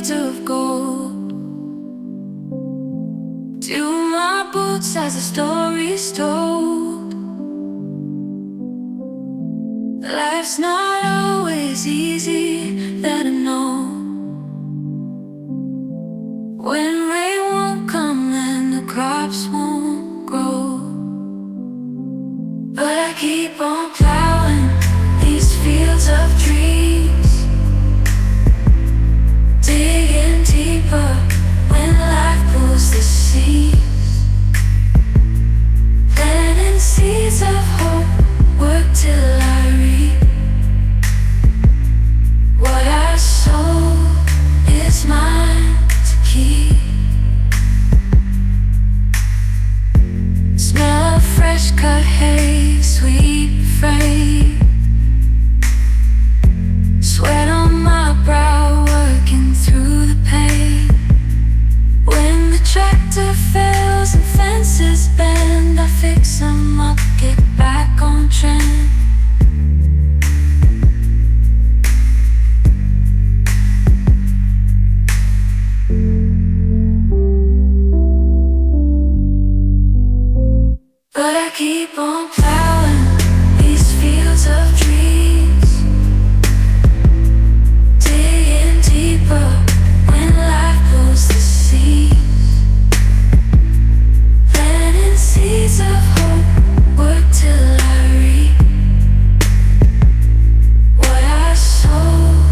fields of gold. To my boots as the story's told. Life's not always easy, that I know. When rain won't come and the crops won't grow, but I keep on plowing these fields of dreams, digging deeper when life pulls the seams, planting seeds of hope, work till I reap. What I sow is mine to keep. Smell of fresh cut hay, sweet freight. Sweat on my brow, working through the pain. When the tractor fails and fences bend, I fix them up, get back on trend. But I keep on plowing these fields of dreams, digging deeper when life pulls the seams, planting seeds of hope, work till I reap. What I sow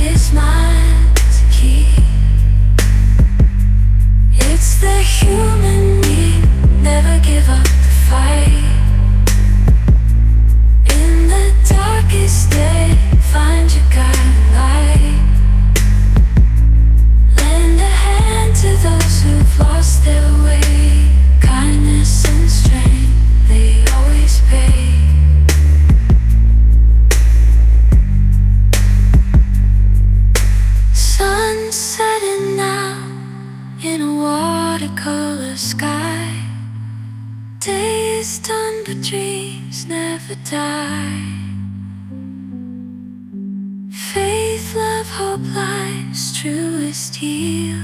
is mine to keep. It's the human need, never give up the fight. In the darkest day, find your guiding light. Lend a hand to those who've lost their way. Kindness and strength, they always pay. Sun setting now in a watercolor sky. Day is done, but dreams never die. Faith, love, hope, life's truest yield.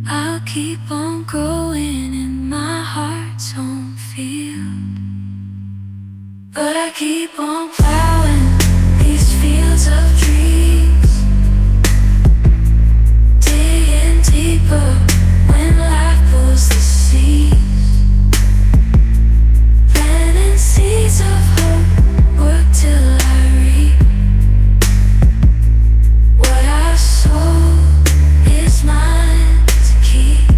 I'll keep on growing in my heart's home field. But I keep on plowing these fields of dreams, digging deeper when life pulls the seams, planting seeds of hope, work till I reap. What I sow is mine to keep.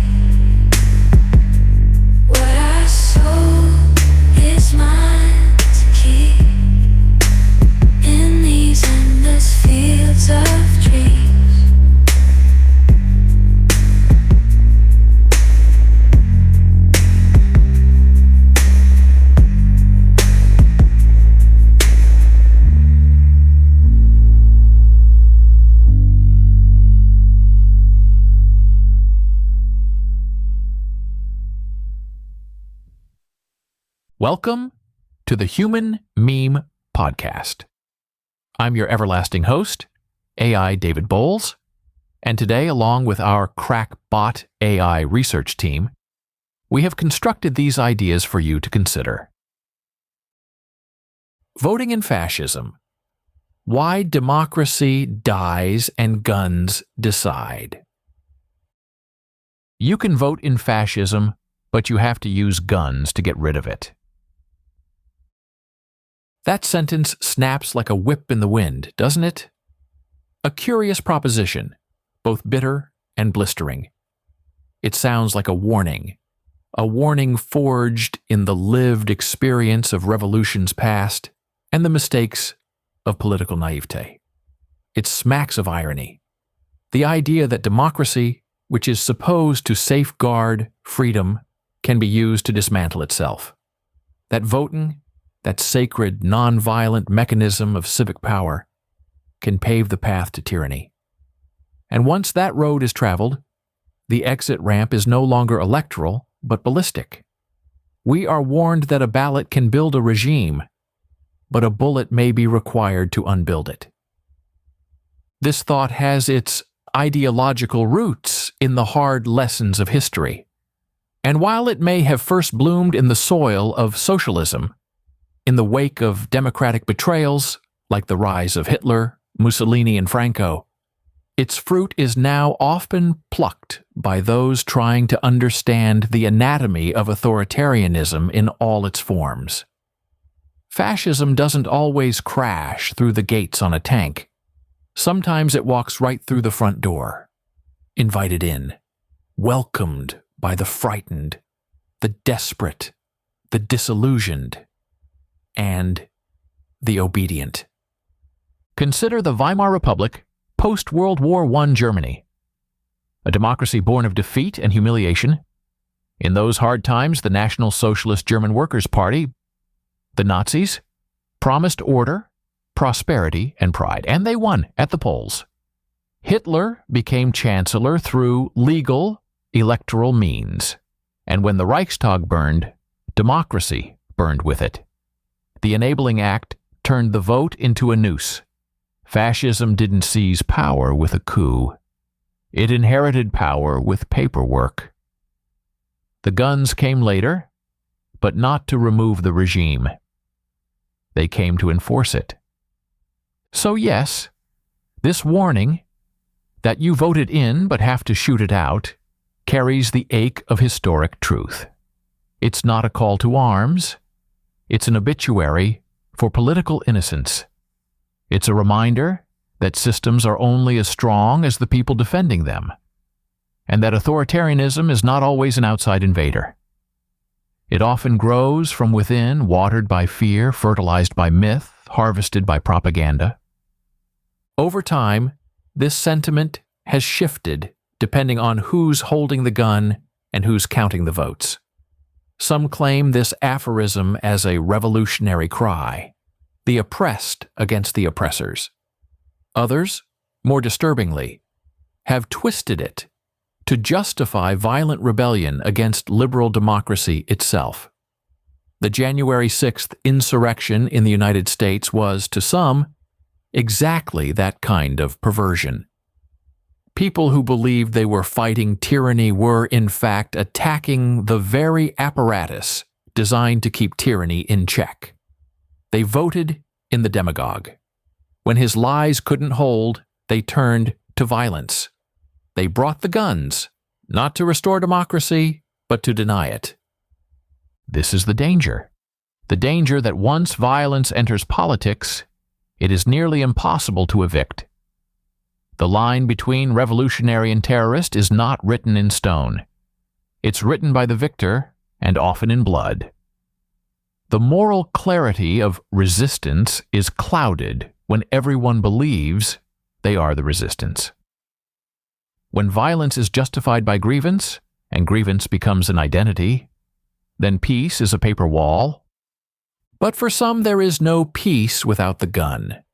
What I sow is mine to keep. In these endless fields of dreams. Welcome to the Human Meme Podcast. I'm your everlasting host, AI David Bowles, and today, along with our crackbot AI research team, we have constructed these ideas for you to consider. Voting in fascism. Why democracy dies and guns decide. You can vote in fascism, but you have to use guns to get rid of it. That sentence snaps like a whip in the wind, doesn't it? A curious proposition, both bitter and blistering. It sounds like a warning forged in the lived experience of revolutions past and the mistakes of political naivete. It smacks of irony. The idea that democracy, which is supposed to safeguard freedom, can be used to dismantle itself. That voting, that sacred, non-violent mechanism of civic power, can pave the path to tyranny. And once that road is traveled, the exit ramp is no longer electoral, but ballistic. We are warned that a ballot can build a regime, but a bullet may be required to unbuild it. This thought has its ideological roots in the hard lessons of history. And while it may have first bloomed in the soil of socialism, in the wake of democratic betrayals like the rise of Hitler, Mussolini, and Franco, its fruit is now often plucked by those trying to understand the anatomy of authoritarianism in all its forms. Fascism doesn't always crash through the gates on a tank. Sometimes it walks right through the front door, invited in, welcomed by the frightened, the desperate, the disillusioned, and the obedient. Consider the Weimar Republic post-World War I Germany, a democracy born of defeat and humiliation. In those hard times, the National Socialist German Workers' Party, the Nazis, promised order, prosperity, and pride, and they won at the polls. Hitler became chancellor through legal electoral means, and when the Reichstag burned, democracy burned with it. The Enabling Act turned the vote into a noose. Fascism didn't seize power with a coup. It inherited power with paperwork. The guns came later, but not to remove the regime. They came to enforce it. So yes, this warning that you voted in but have to shoot it out carries the ache of historic truth. It's not a call to arms. It's an obituary for political innocence. It's a reminder that systems are only as strong as the people defending them, and that authoritarianism is not always an outside invader. It often grows from within, watered by fear, fertilized by myth, harvested by propaganda. Over time, this sentiment has shifted depending on who's holding the gun and who's counting the votes. Some claim this aphorism as a revolutionary cry, the oppressed against the oppressors. Others, more disturbingly, have twisted it to justify violent rebellion against liberal democracy itself. The January 6th insurrection in the United States was, to some, exactly that kind of perversion. People who believed they were fighting tyranny were, in fact, attacking the very apparatus designed to keep tyranny in check. They voted in the demagogue. When his lies couldn't hold, they turned to violence. They brought the guns, not to restore democracy, but to deny it. This is the danger that once violence enters politics, it is nearly impossible to evict. The line between revolutionary and terrorist is not written in stone. It's written by the victor, and often in blood. The moral clarity of resistance is clouded when everyone believes they are the resistance. When violence is justified by grievance, and grievance becomes an identity, then peace is a paper wall. But for some, there is no peace without the gun.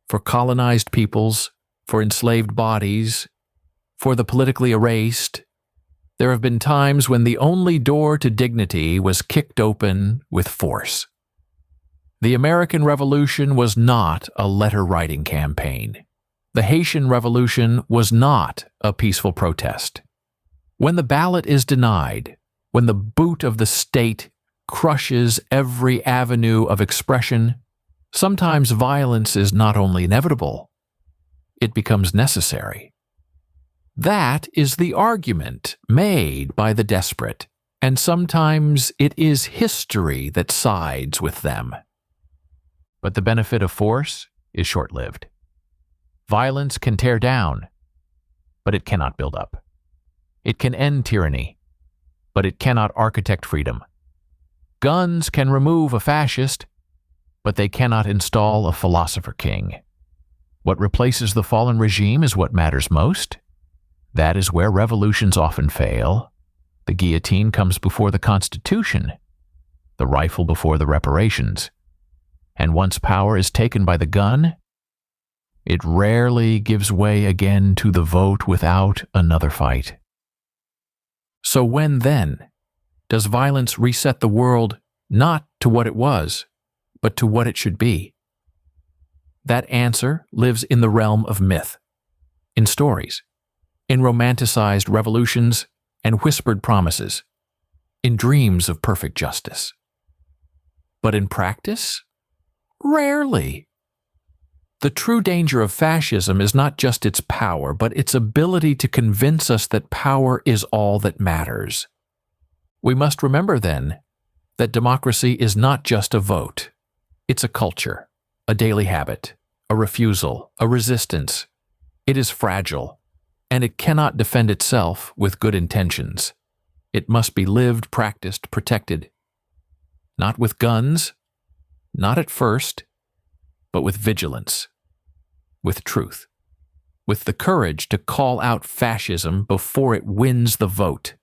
For colonized peoples, for enslaved bodies, for the politically erased, there have been times when the only door to dignity was kicked open with force. The American Revolution was not a letter-writing campaign. The Haitian Revolution was not a peaceful protest. When the ballot is denied, when the boot of the state crushes every avenue of expression, sometimes violence is not only inevitable, it becomes necessary. That is the argument made by the desperate, and sometimes it is history that sides with them. But the benefit of force is short-lived. Violence can tear down, but it cannot build up. It can end tyranny, but it cannot architect freedom. Guns can remove a fascist, but they cannot install a philosopher king. What replaces the fallen regime is what matters most. That is where revolutions often fail. The guillotine comes before the Constitution, the rifle before the reparations. And once power is taken by the gun, it rarely gives way again to the vote without another fight. So when, then, does violence reset the world not to what it was, but to what it should be? That answer lives in the realm of myth, in stories, in romanticized revolutions and whispered promises, in dreams of perfect justice. But in practice, rarely. The true danger of fascism is not just its power, but its ability to convince us that power is all that matters. We must remember, then, that democracy is not just a vote. It's a culture, a daily habit, a refusal, a resistance. It is fragile, and it cannot defend itself with good intentions. It must be lived, practiced, protected. Not with guns, not at first, but with vigilance, with truth, with the courage to call out fascism before it wins the vote.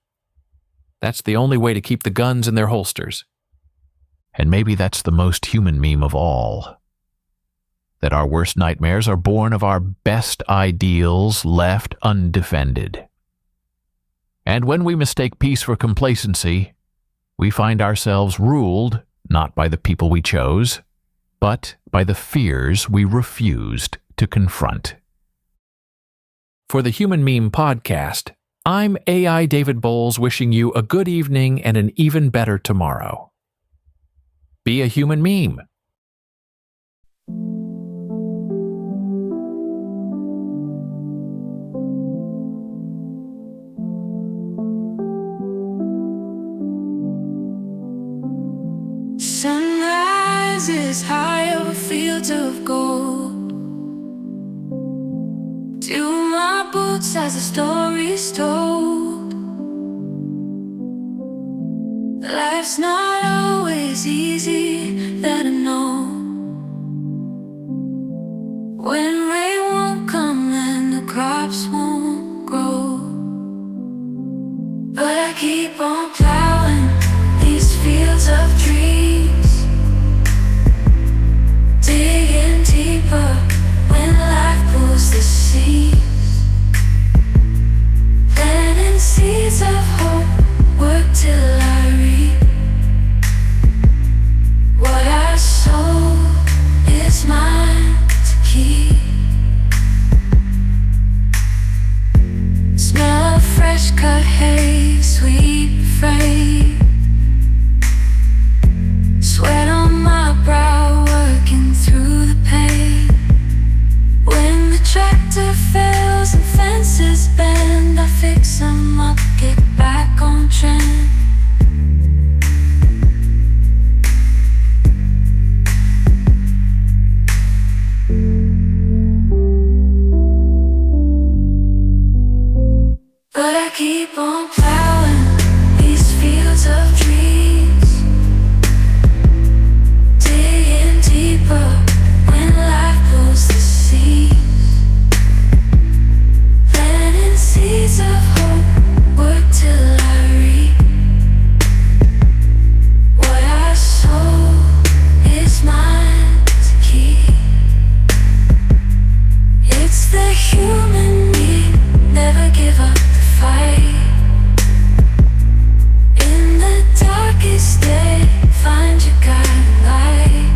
That's the only way to keep the guns in their holsters. And maybe that's the most human meme of all. That our worst nightmares are born of our best ideals left undefended. And when we mistake peace for complacency, we find ourselves ruled not by the people we chose, but by the fears we refused to confront. For the Human Meme Podcast, I'm AI David Bowles wishing you a good evening and an even better tomorrow. Be a human meme. Sunrise is high over fields of gold. To my boots as the story's told. Life's not always easy, that I know. When rain won't come and the crops won't grow, but I keep on plowing these fields of dreams, digging deeper when life pulls the seams, planting seeds of hope, work till I reap. What I sow is mine to keep. Smell of fresh cut hay, sweet freight. Sweat on my brow, working through the pain. When the tractor fails and fences bend, I fix them up, get back on trend. But I keep on plowing these fields of dreams, digging deeper when life pulls the seams, planting seeds of hope, work till I reap. What I sow is mine to keep. It's the human need, never give up the fight. In the darkest day, find your guiding light.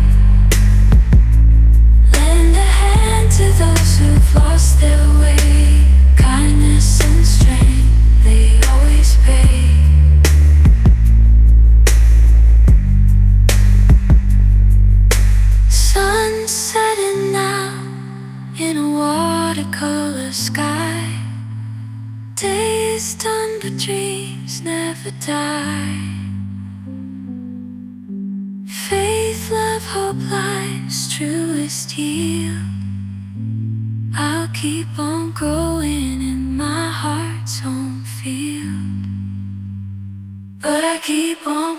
Lend a hand to those who've lost their way. Kindness and strength, they always pay. Sun setting now in a watercolor sky. Days done, but dreams never die. Faith, love, hope, life's truest yield. I'll keep on growing in my heart's home field. But I keep on